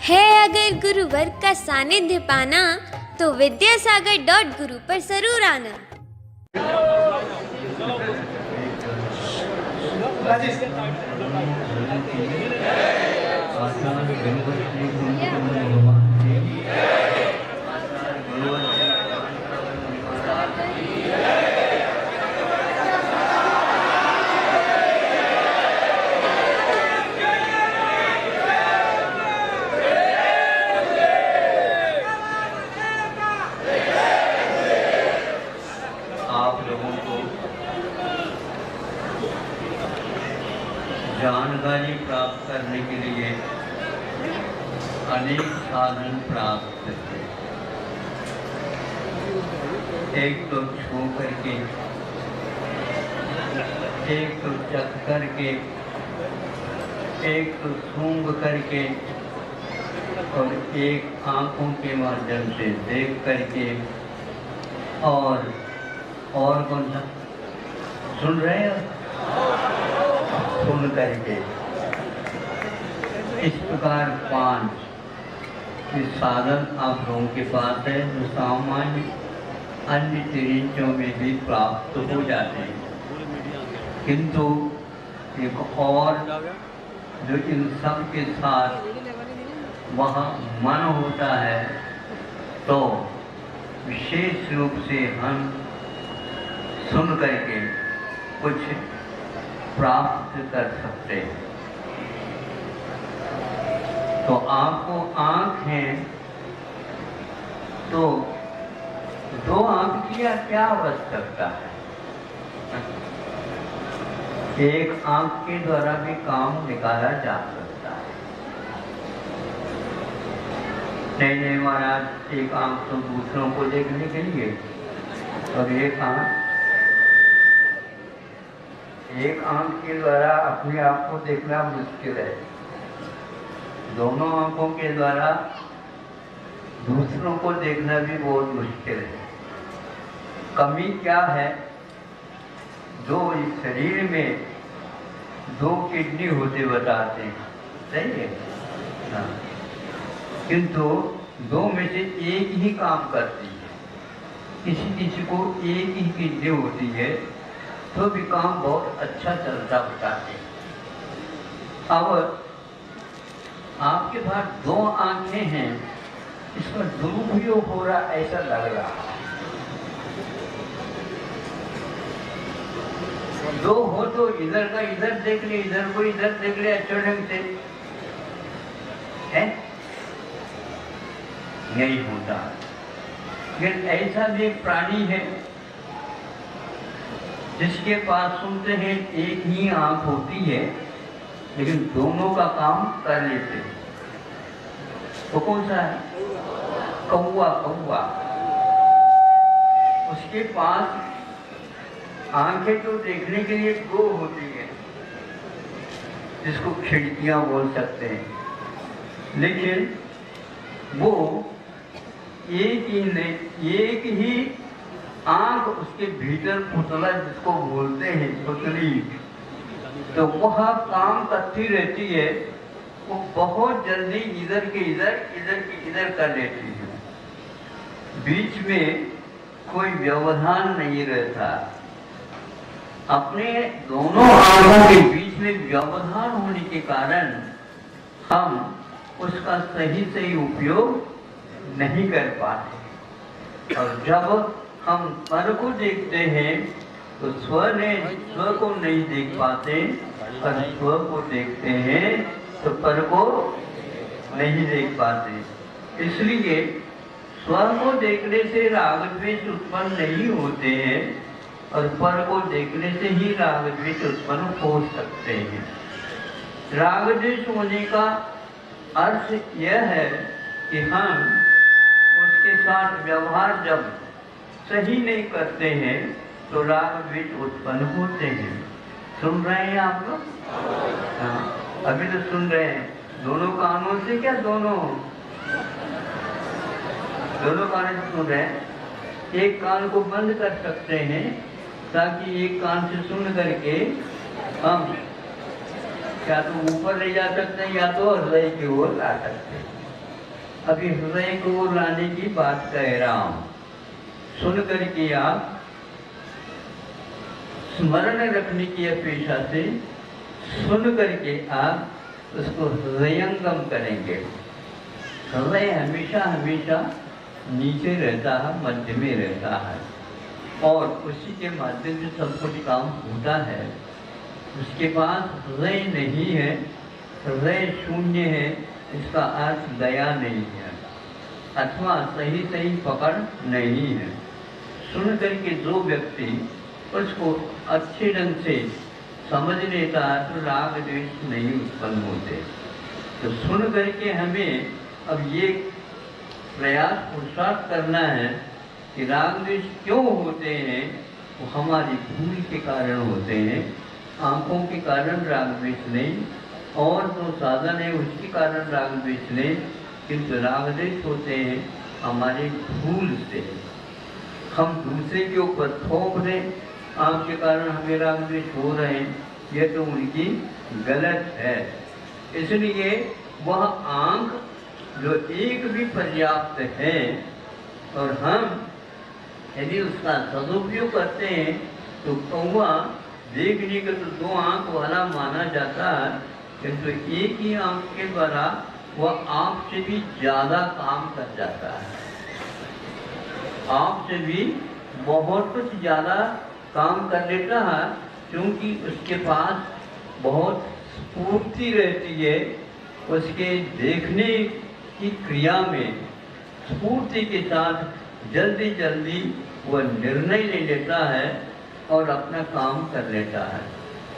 है अगर गुरुवर का सानिध्य पाना तो विद्यासागर.गुरु पर जरूर आना। जानकारी प्राप्त करने के लिए अनेक साधन प्राप्त थे। एक तो छू करके, एक तो चख करके, एक तो सूंघ करके और एक आंखों के माध्यम से देख करके और कौन सा सुन रहे हैं, सुन करके। इस प्रकार 5 साधन आप लोगों के पास है जो सामान्य अन्य चिड़ियों में भी प्राप्त हो जाते हैं, किंतु एक और जो इन सब के साथ वहाँ मन होता है तो विशेष रूप से हम सुन करके कुछ प्राप्त कर सकते हैं। तो आपको आँख है तो 2 आँख की क्या आवश्यकता है? एक आँख के द्वारा भी काम निकाला जा सकता है। नहीं महाराज, एक आँख तो दूसरों को देखने के लिए और एक आंख के द्वारा अपने आप को देखना मुश्किल है। दोनों आंखों के द्वारा दूसरों को देखना भी बहुत मुश्किल है। कमी क्या है? दो इस शरीर में 2 किडनी होते बताते हैं, सही है हाँ। किंतु 2 में से एक ही काम करती है। किसी को एक ही किडनी होती है तो भी काम बहुत अच्छा चलता होता है। अब आपके पास 2 आंखें हैं, इसका दुरुपयोग हो रहा ऐसा लग रहा है। 2 हो तो इधर का इधर देख ले, इधर को इधर देख ले अच्छे ढंग से, है नहीं होता। लेकिन ऐसा भी प्राणी है जिसके पास सुनते हैं एक ही आंख होती है लेकिन दोनों का काम कर लेते हैं। वो कौन सा है? कौवा। उसके पास आंखें तो देखने के लिए 2 होती है, जिसको खिड़कियां बोल सकते हैं, लेकिन वो एक ही आंख उसके भीतर पुतला जिसको बोलते हैं पुतली, तो वह काम करती रहती है। वो बहुत जल्दी इधर के इधर कर लेती है। बीच में कोई व्यवधान नहीं रहता। अपने दोनों आंखों के बीच में व्यवधान होने के कारण हम उसका सही उपयोग नहीं कर पाते। और जब हम पर को देखते हैं तो स्व को नहीं देख पाते, और स्व को देखते हैं तो पर को नहीं देख पाते। इसलिए स्व को देखने से राग द्वेष उत्पन्न नहीं होते हैं और पर को देखने से ही राग द्वेष उत्पन्न हो सकते हैं। राग द्वेष होने का अर्थ यह है कि हम उसके साथ व्यवहार जब सही नहीं करते हैं तो राग द्वेष उत्पन्न होते हैं। सुन रहे हैं आप लोग? हाँ, अभी तो सुन रहे हैं। दोनों कानों से क्या? दोनों कानों से सुन रहे हैं। एक कान को बंद कर सकते हैं ताकि एक कान से सुन करके हम क्या तो ऊपर ले जा सकते हैं या तो हृदय की ओर ला सकते हैं। अभी हृदय को लाने की बात कह रहा हूं। सुन करके आप स्मरण रखने की अपेक्षा से सुन करके आप उसको हृदयंगम करेंगे। हृदय हमेशा हमेशा नीचे रहता है, मध्य में रहता है और उसी के माध्यम से सब कुछ काम होता है। उसके पास हृदय नहीं है, हृदय शून्य है, इसका अर्थ दया नहीं है अथवा सही सही पकड़ नहीं है। सुन करके जो व्यक्ति उसको अच्छे ढंग से समझ लेता है तो राग द्वेष नहीं उत्पन्न होते। तो सुन करके हमें अब ये प्रयास पुरुषार्थ करना है कि राग द्वेष क्यों होते हैं। वो हमारी भूल के कारण होते हैं। आंखों के कारण राग द्वेष नहीं, और जो साधन है उसके कारण राग द्वेष नहीं, किंतु राग द्वेष होते हैं हमारे भूल से। हम दूसरे के ऊपर थोप दें, आंख के कारण हमें राग द्वेष हो रहे हैं, यह तो उनकी गलत है। इसलिए वह आंख जो एक भी पर्याप्त है, और हम यदि उसका सदुपयोग करते हैं तो कौवा देखने के तो दो आंख वाला माना जाता है, किंतु एक ही आंख के द्वारा वह आंख से भी ज्यादा काम कर जाता है। आंख से भी बहुत कुछ ज्यादा काम कर लेता है, क्योंकि उसके पास बहुत स्फूर्ति रहती है। उसके देखने की क्रिया में स्फूर्ति के साथ जल्दी जल्दी वह निर्णय ले लेता है और अपना काम कर लेता है।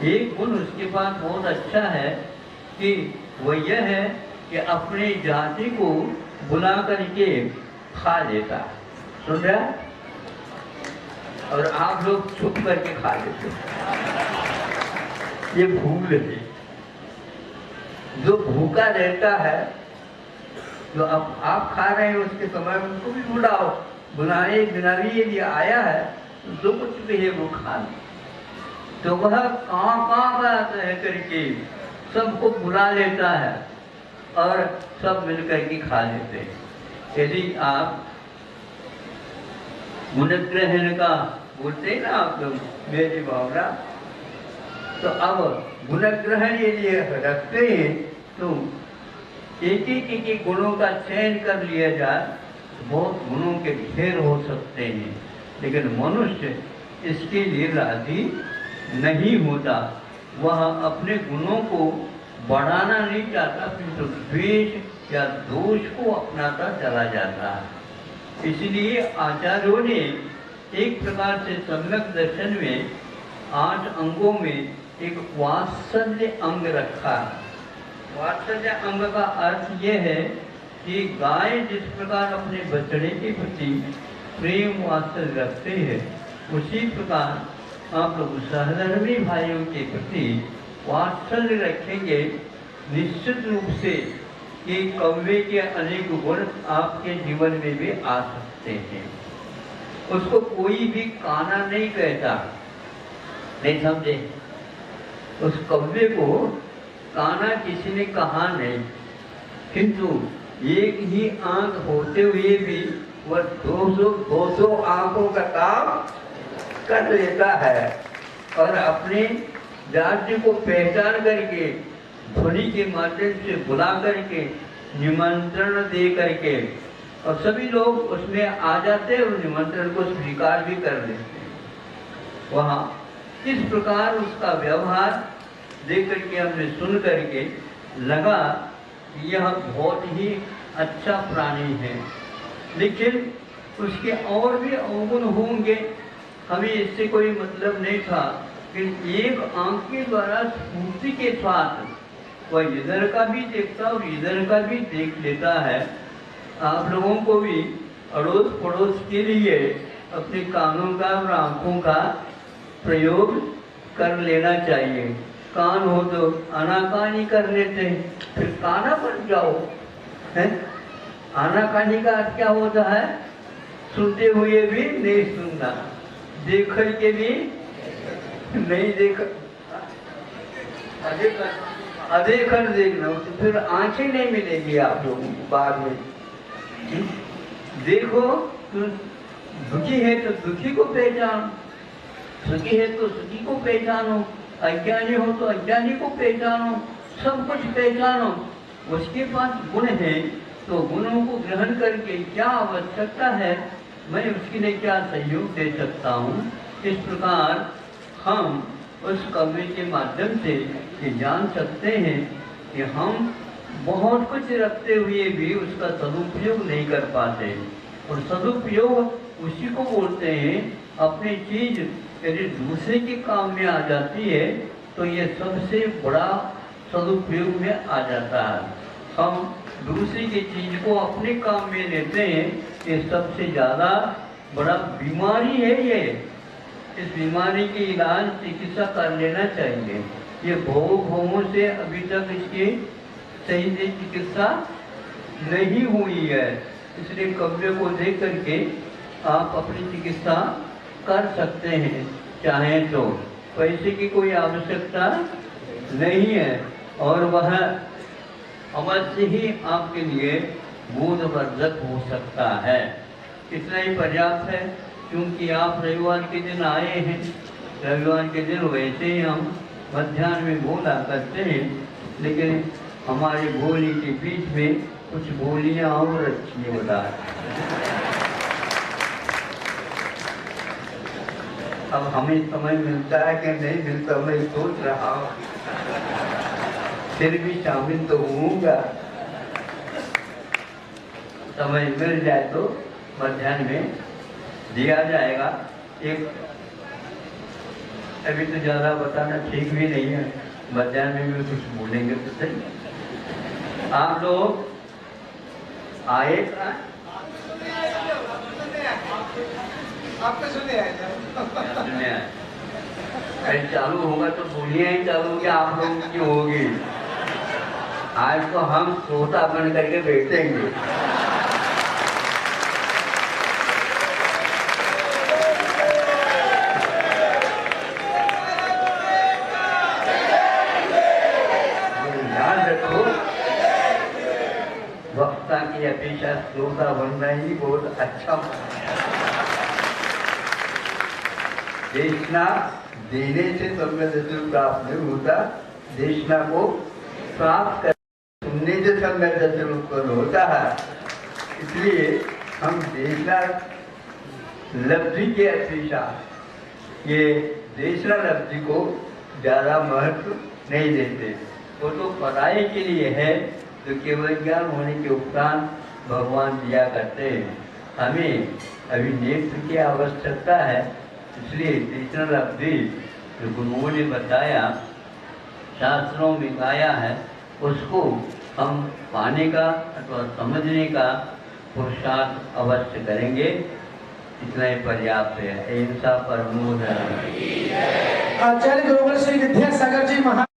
एक गुण उसके पास बहुत अच्छा है कि वह यह है कि अपने जाति को बुला करके खा लेता है। सुन रहा है? और आप लोग छुप करके खा लेते हैं। ये भूल है। जो भूखा रहता है, जो अब आप खा रहे हैं उसके समय उनको भी बुलाओ, बुलाने बिनावी यदि आया है तो जो कुछ भी है वो खा ले। तो वह कहाँ आता है करके सबको बुला लेता है और सब मिलकर के खा लेते हैं। यदि आप गुणग्रहण का बोलते हैं ना आप लोग, मेरी भावना, तो अब गुणग्रहण यदि रखते हैं तो एक एक गुणों का चयन कर लिया जाए, बहुत गुणों के ढेर हो सकते हैं, लेकिन मनुष्य इसके लिए राजी नहीं होता। वह अपने गुणों को बढ़ाना नहीं चाहता, किंतु द्वेष या दोष को अपनाता चला जाता है। इसलिए आचार्यों ने एक प्रकार से सम्यक दर्शन में 8 अंगों में एक वात्सल्य अंग रखा। वात्सल्य अंग का अर्थ यह है कि गाय जिस प्रकार अपने बछड़े के प्रति प्रेम वात्सल्य रखते हैं, उसी प्रकार आप लोग सहधर्मी भाइयों के प्रति वात्सल्य रखेंगे। निश्चित रूप से कि कौवे के अनेक गुण आपके जीवन में भी आ सकते हैं। उसको कोई भी काना नहीं कहता, नहीं समझे? उस कौवे को काना किसी ने कहा नहीं, किंतु एक ही आंख होते हुए भी वह 200 आंखों का काम कर लेता है और अपने जाति को पहचान करके ध्वनि के माध्यम से बुला करके निमंत्रण दे करके, और सभी लोग उसमें आ जाते हैं और निमंत्रण को स्वीकार भी कर लेते हैं। वहाँ इस प्रकार उसका व्यवहार देख करके हमने सुन करके लगा कि यह बहुत ही अच्छा प्राणी है, लेकिन उसके और भी अवगुण होंगे, हमें इससे कोई मतलब नहीं था। कि एक आंख के द्वारा स्फूर्ति के साथ वह इधर का भी देखता और इधर का भी देख लेता है। आप लोगों को भी अड़ोस पड़ोस के लिए अपने कानों का और आंखों का प्रयोग कर लेना चाहिए। कान हो तो आनाकानी कर लेते हैं, फिर काना बन जाओ है। आनाकानी का अर्थ क्या होता है? सुनते हुए भी नहीं सुनना, देख के भी नहीं देख, अदेखर देखना, तो फिर आंखें नहीं मिलेगी आप लोगों को बाद में। देखो तू दुखी है तो दुखी को पहचान, सुखी है तो सुखी को पहचानो, अज्ञानी हो तो अज्ञानी को पहचानो, सब कुछ पहचानो। उसके पास गुण है तो गुणों को ग्रहण करके क्या आवश्यकता है, मैं उसके लिए क्या सहयोग दे सकता हूँ। इस प्रकार हम उस कवि के माध्यम से ये जान सकते हैं कि हम बहुत कुछ रखते हुए भी उसका सदुपयोग नहीं कर पाते। और सदुपयोग उसी को बोलते हैं, अपनी चीज यदि दूसरे के काम में आ जाती है तो ये सबसे बड़ा सदुपयोग में आ जाता है। हम दूसरे की चीज को अपने काम में लेते हैं, ये सबसे ज़्यादा बड़ा बीमारी है। ये इस बीमारी के इलाज चिकित्सा कर लेना चाहिए। ये भोगों से अभी तक इसकी सही से चिकित्सा नहीं हुई है, इसलिए कब्जे को देख करके आप अपनी चिकित्सा कर सकते हैं चाहें तो। पैसे की कोई आवश्यकता नहीं है और वह अवश्य ही आपके लिए बोधवर्धक हो सकता है। इतना ही पर्याप्त है, क्योंकि आप रविवार के दिन आए हैं। रविवार के दिन वैसे ही हम मध्याह्न में बोला करते हैं, लेकिन हमारी बोली के बीच में कुछ बोलियां और अच्छी बता। अब हमें समय मिलता है कि नहीं मिलता, मैं सोच रहा हूँ, फिर भी शामिल तो होऊंगा। समय मिल जाए तो मध्याह्न में दिया जाएगा। एक अभी तो ज़्यादा बताना ठीक भी नहीं है, मध्याह्न में भी कुछ बोलेंगे तो सही। आप लोग आए का आपको सुने आए अरे चालू होगा तो बोलिए ही चालू होगी, आप लोगों की होगी। आज तो हम सोता बन करके बैठेंगे। याद रखो, वक्ता की अपेक्षा श्रोता बनना ही बहुत अच्छा। देशना देने से सम्य दर्शन प्राप्त नहीं होता, देशना को प्राप्त कर सुनने से सम्य दर्शन उत्पन्न होता है। इसलिए हम देशना लब्धि के अपेक्षा ये देशना लब्धि को ज़्यादा महत्व नहीं देते। वो तो पढ़ाई के लिए है, तो केवल ज्ञान होने के उपरांत भगवान दिया करते हैं। हमें अभी नेत्र की आवश्यकता है, इसलिए देशना लब्धि जो गुरुओं ने बताया, शास्त्रों में गाया है, उसको हम पाने का अथवा समझने का पुरुषार्थ अवश्य करेंगे। इतना ही पर्याप्त है। अहिंसा परमो धर्मः। आचार्य गुरुवर श्री विद्यासागर जी महा